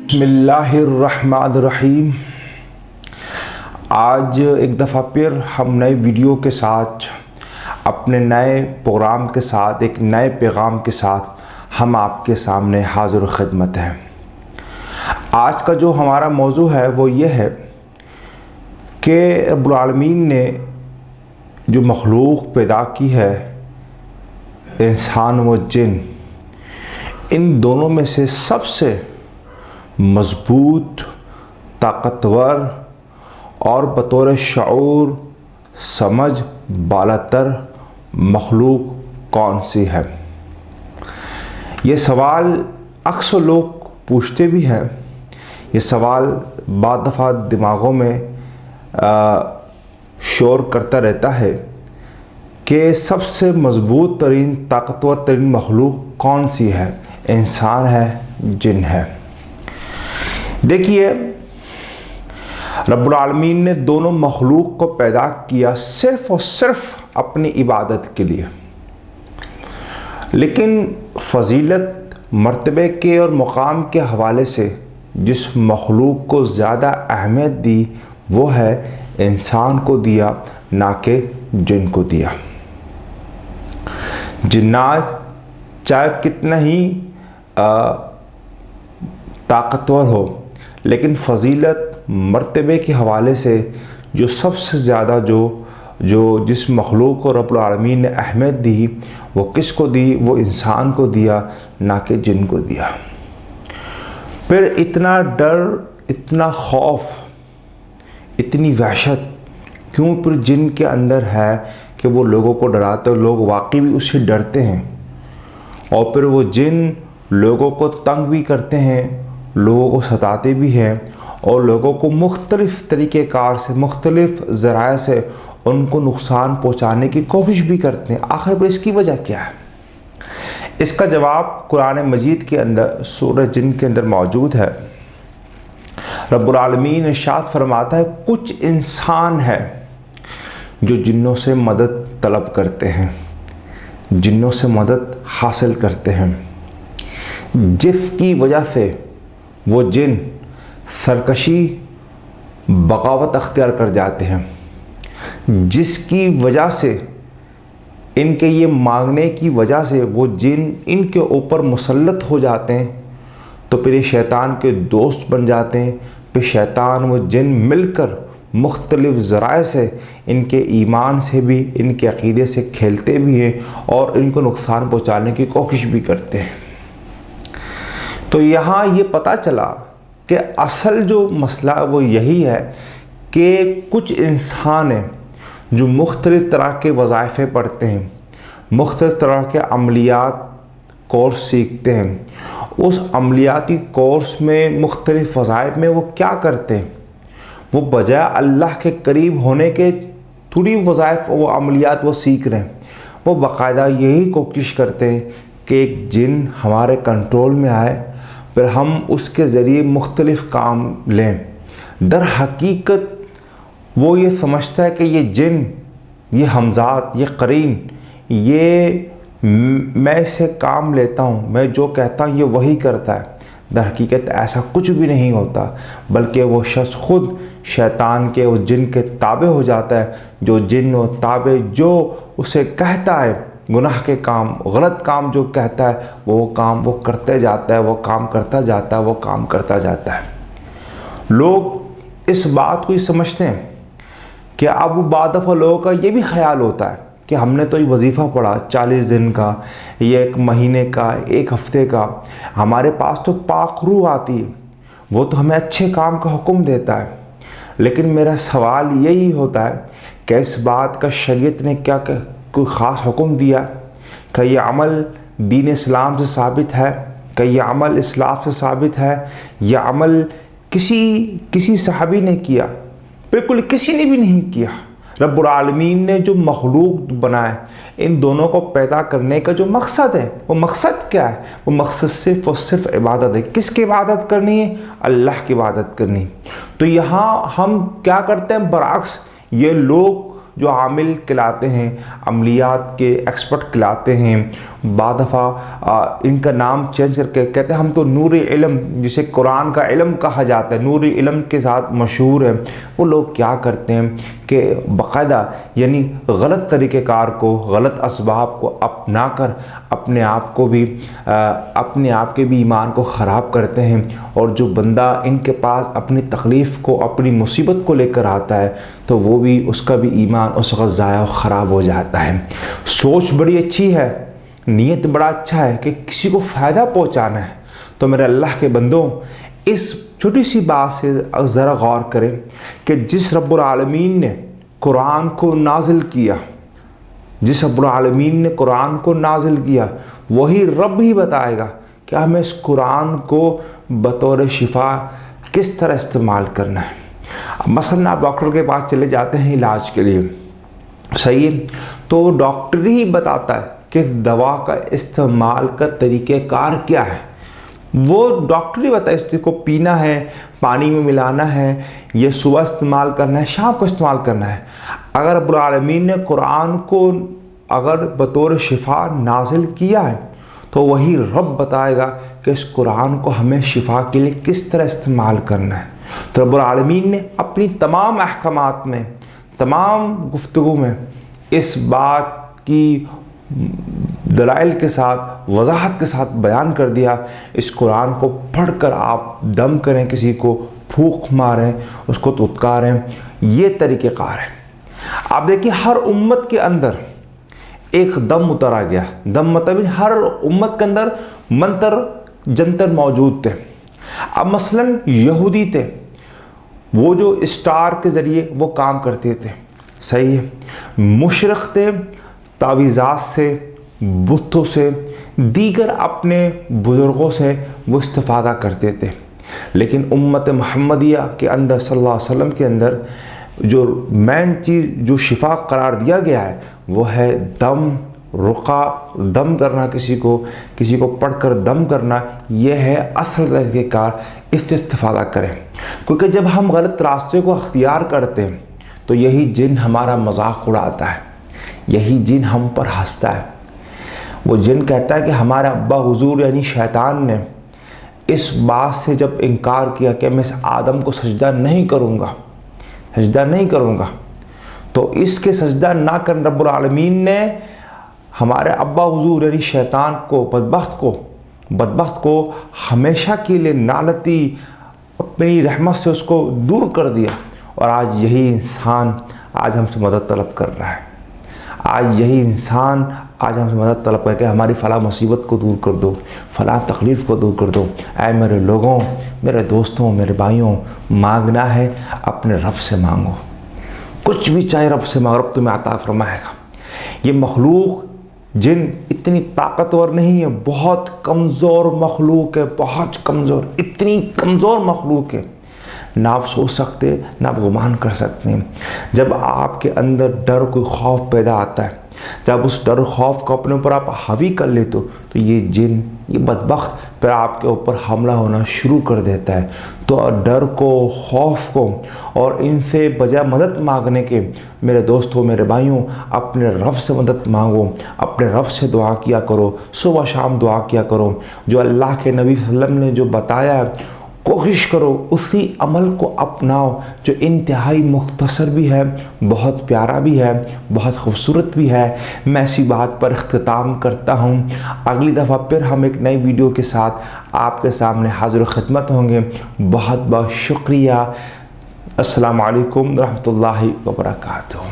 بسم اللہ الرحمن الرحیم۔ آج ایک دفعہ پھر ہم نئے ویڈیو کے ساتھ، اپنے نئے پروگرام کے ساتھ، ایک نئے پیغام کے ساتھ ہم آپ کے سامنے حاضر خدمت ہیں۔ آج کا جو ہمارا موضوع ہے وہ یہ ہے کہ رب العالمین نے جو مخلوق پیدا کی ہے، انسان و جن، ان دونوں میں سے سب سے مضبوط، طاقتور اور بطور شعور سمجھ بالاتر مخلوق کون سی ہے؟ یہ سوال اکثر لوگ پوچھتے بھی ہیں۔ یہ سوال بعض دفعہ دماغوں میں شور کرتا رہتا ہے کہ سب سے مضبوط ترین، طاقتور ترین مخلوق کون سی ہے؟ انسان ہے، جن ہے؟ دیکھیے، رب العالمین نے دونوں مخلوق کو پیدا کیا صرف اور صرف اپنی عبادت کے لیے، لیکن فضیلت، مرتبے کے اور مقام کے حوالے سے جس مخلوق کو زیادہ اہمیت دی وہ ہے انسان کو دیا، نہ کہ جن کو دیا۔ جنات چاہے کتنا ہی طاقتور ہو، لیکن فضیلت، مرتبے کے حوالے سے جو سب سے زیادہ جو جس مخلوق کو رب العالمین نے اہمیت دی، وہ کس کو دی؟ وہ انسان کو دیا، نہ کہ جن کو دیا۔ پھر اتنا ڈر، اتنا خوف، اتنی وحشت کیوں پھر جن کے اندر ہے کہ وہ لوگوں کو ڈراتے، لوگ واقعی بھی اس سے ڈرتے ہیں، اور پھر وہ جن لوگوں کو تنگ بھی کرتے ہیں، لوگوں کو ستاتے بھی ہیں، اور لوگوں کو مختلف طریقہ کار سے، مختلف ذرائع سے ان کو نقصان پہنچانے کی کوشش بھی کرتے ہیں۔ آخر پر اس کی وجہ کیا ہے؟ اس کا جواب قرآن مجید کے اندر سورہ جن کے اندر موجود ہے۔ رب العالمین ارشاد فرماتا ہے، کچھ انسان ہے جو جنوں سے مدد طلب کرتے ہیں، جنوں سے مدد حاصل کرتے ہیں، جس کی وجہ سے وہ جن سرکشی، بغاوت اختیار کر جاتے ہیں، جس کی وجہ سے، ان کے یہ مانگنے کی وجہ سے وہ جن ان کے اوپر مسلط ہو جاتے ہیں، تو پھر یہ شیطان کے دوست بن جاتے ہیں۔ پھر شیطان و جن مل کر مختلف ذرائع سے ان کے ایمان سے بھی، ان کے عقیدے سے کھیلتے بھی ہیں اور ان کو نقصان پہنچانے کی کوشش بھی کرتے ہیں۔ تو یہاں یہ پتہ چلا کہ اصل جو مسئلہ وہ یہی ہے کہ کچھ انسان ہیں جو مختلف طرح کے وظائفے پڑھتے ہیں، مختلف طرح کے عملیات کورس سیکھتے ہیں۔ اس عملیاتی کورس میں، مختلف وظائف میں وہ کیا کرتے ہیں؟ وہ بجائے اللہ کے قریب ہونے کے تھوڑی وظائف، وہ عملیات وہ سیکھ رہے ہیں، وہ باقاعدہ یہی کوشش کرتے ہیں کہ ایک جن ہمارے کنٹرول میں آئے، پھر ہم اس کے ذریعے مختلف کام لیں۔ در حقیقت وہ یہ سمجھتا ہے کہ یہ جن، یہ ہمزاد، یہ قرین، یہ میں اس سے کام لیتا ہوں، میں جو کہتا ہوں یہ وہی کرتا ہے۔ در حقیقت ایسا کچھ بھی نہیں ہوتا، بلکہ وہ شخص خود شیطان کے، وہ جن کے تابع ہو جاتا ہے۔ جو جن و تابع جو اسے کہتا ہے، گناہ کے کام، غلط کام جو کہتا ہے، وہ کام وہ کرتے جاتا ہے، وہ کام کرتا جاتا ہے، وہ کام کرتا جاتا ہے۔ لوگ اس بات کو ہی سمجھتے ہیں کہ اب بعض دفعہ لوگوں کا یہ بھی خیال ہوتا ہے کہ ہم نے تو یہ وظیفہ پڑھا 40 دن کا، یا 1 مہینے کا، 1 ہفتے کا، ہمارے پاس تو پاک روح آتی ہے، وہ تو ہمیں اچھے کام کا حکم دیتا ہے۔ لیکن میرا سوال یہی ہوتا ہے کہ اس بات کا شریعت نے کیا کوئی خاص حکم دیا؟ کہ یہ عمل دین اسلام سے ثابت ہے؟ کہ یہ عمل اسلاف سے ثابت ہے؟ یہ عمل کسی صحابی نے کیا؟ بالکل کسی نے بھی نہیں کیا۔ رب العالمین نے جو مخلوق بنائے، ان دونوں کو پیدا کرنے کا جو مقصد ہے، وہ مقصد کیا ہے؟ وہ مقصد صرف اور صرف عبادت ہے۔ کس کی عبادت کرنی ہے؟ اللہ کی عبادت کرنی۔ تو یہاں ہم کیا کرتے ہیں؟ برعکس، یہ لوگ جو عامل کہلاتے ہیں، عملیات کے ایکسپرٹ کہلاتے ہیں، بعض دفعہ ان کا نام چینج کر کے کہتے ہیں ہم تو نور علم، جسے قرآن کا علم کہا جاتا ہے، نور علم کے ساتھ مشہور ہے، وہ لوگ کیا کرتے ہیں کہ باقاعدہ یعنی غلط طریقہ کار کو، غلط اسباب کو اپنا کر اپنے آپ کے بھی ایمان کو خراب کرتے ہیں، اور جو بندہ ان کے پاس اپنی تکلیف کو، اپنی مصیبت کو لے کر آتا ہے تو وہ بھی، اس کا بھی ایمان اس وقت ضائع و خراب ہو جاتا ہے۔ سوچ بڑی اچھی ہے، نیت بڑا اچھا ہے کہ کسی کو فائدہ پہنچانا ہے، تو میرے اللہ کے بندوں اس چھوٹی سی بات سے ذرا غور کریں کہ جس رب العالمین نے قرآن کو نازل کیا، جس رب العالمین نے قرآن کو نازل کیا، وہی رب ہی بتائے گا کہ ہمیں اس قرآن کو بطور شفا کس طرح استعمال کرنا ہے۔ مثلا آپ ڈاکٹر کے پاس چلے جاتے ہیں علاج کے لیے، صحیح ہے، تو ڈاکٹر ہی بتاتا ہے کہ دوا کا استعمال کا طریقہ کار کیا ہے، وہ ڈاکٹر ہی بتائے اس کو پینا ہے، پانی میں ملانا ہے، یہ صبح استعمال کرنا ہے، شام کو استعمال کرنا ہے۔ اگر رب العالمین نے قرآن کو اگر بطور شفا نازل کیا ہے تو وہی رب بتائے گا کہ اس قرآن کو ہمیں شفا کے لیے کس طرح استعمال کرنا ہے۔ تو رب العالمین نے اپنی تمام احکامات میں، تمام گفتگو میں اس بات کی دلائل کے ساتھ، وضاحت کے ساتھ بیان کر دیا، اس قرآن کو پڑھ کر آپ دم کریں، کسی کو پھونک ماریں، اس کو دھتکاریں، یہ طریقہ کار ہے۔ آپ دیکھیں ہر امت کے اندر ایک دم اتارا گیا، دم مطلب ہر امت کے اندر منتر جنتر موجود تھے۔ اب مثلا یہودی تھے، وہ جو اسٹار کے ذریعے وہ کام کرتے تھے، صحیح ہے، مشرق تھے، تعویذات سے، بتوں سے، دیگر اپنے بزرگوں سے وہ استفادہ کرتے تھے۔ لیکن امت محمدیہ کے اندر صلی اللہ علیہ وسلم کے اندر جو مین چیز جو شفا قرار دیا گیا ہے وہ ہے دم، رقا، دم کرنا، کسی کو پڑھ کر دم کرنا، یہ ہے اصل طریقہ کار، اس سے استفادہ کریں۔ کیونکہ جب ہم غلط راستے کو اختیار کرتے ہیں تو یہی جن ہمارا مذاق اڑاتا ہے، یہی جن ہم پر ہنستا ہے۔ وہ جن کہتا ہے کہ ہمارا ابا حضور یعنی شیطان نے اس بات سے جب انکار کیا کہ میں اس آدم کو سجدہ نہیں کروں گا، تو اس کے سجدہ نہ کرنے رب العالمین نے ہمارے ابا حضور یعنی شیطان کو، بدبخت کو ہمیشہ کے لیے نالتی اپنی رحمت سے اس کو دور کر دیا، اور آج یہی انسان آج ہم سے مدد طلب کر رہا ہے، آج ہم سے مدد طلب کر کے ہماری فلاں مصیبت کو دور کر دو، فلاں تکلیف کو دور کر دو۔ اے میرے لوگوں، میرے دوستوں، میرے بھائیوں، مانگنا ہے اپنے رب سے مانگو، کچھ بھی چاہے رب سے مانگو، رب تمہیں عطا فرمائے گا۔ یہ مخلوق جن اتنی طاقتور نہیں ہے، بہت کمزور مخلوق ہے، بہت کمزور، اتنی کمزور مخلوق ہے، نہ آپ سوچ سکتے، نہ آپ گمان کر سکتے ہیں۔ جب آپ کے اندر ڈر، کوئی خوف پیدا آتا ہے، جب اس ڈر خوف کو اپنے اوپر آپ حاوی کر لیتے ہو تو یہ جن، یہ بدبخت پھر آپ کے اوپر حملہ ہونا شروع کر دیتا ہے۔ تو ڈر کو، خوف کو اور ان سے بجائے مدد مانگنے کے میرے دوستوں، میرے بھائیوں، اپنے رب سے مدد مانگو، اپنے رب سے دعا کیا کرو، صبح شام دعا کیا کرو، جو اللہ کے نبی صلی اللہ علیہ وسلم نے جو بتایا ہے کوشش کرو اسی عمل کو اپناؤ، جو انتہائی مختصر بھی ہے، بہت پیارا بھی ہے، بہت خوبصورت بھی ہے۔ میں اسی بات پر اختتام کرتا ہوں، اگلی دفعہ پھر ہم ایک نئی ویڈیو کے ساتھ آپ کے سامنے حاضر خدمت ہوں گے۔ بہت بہت شکریہ۔ السلام علیکم ورحمۃ اللہ وبرکاتہ۔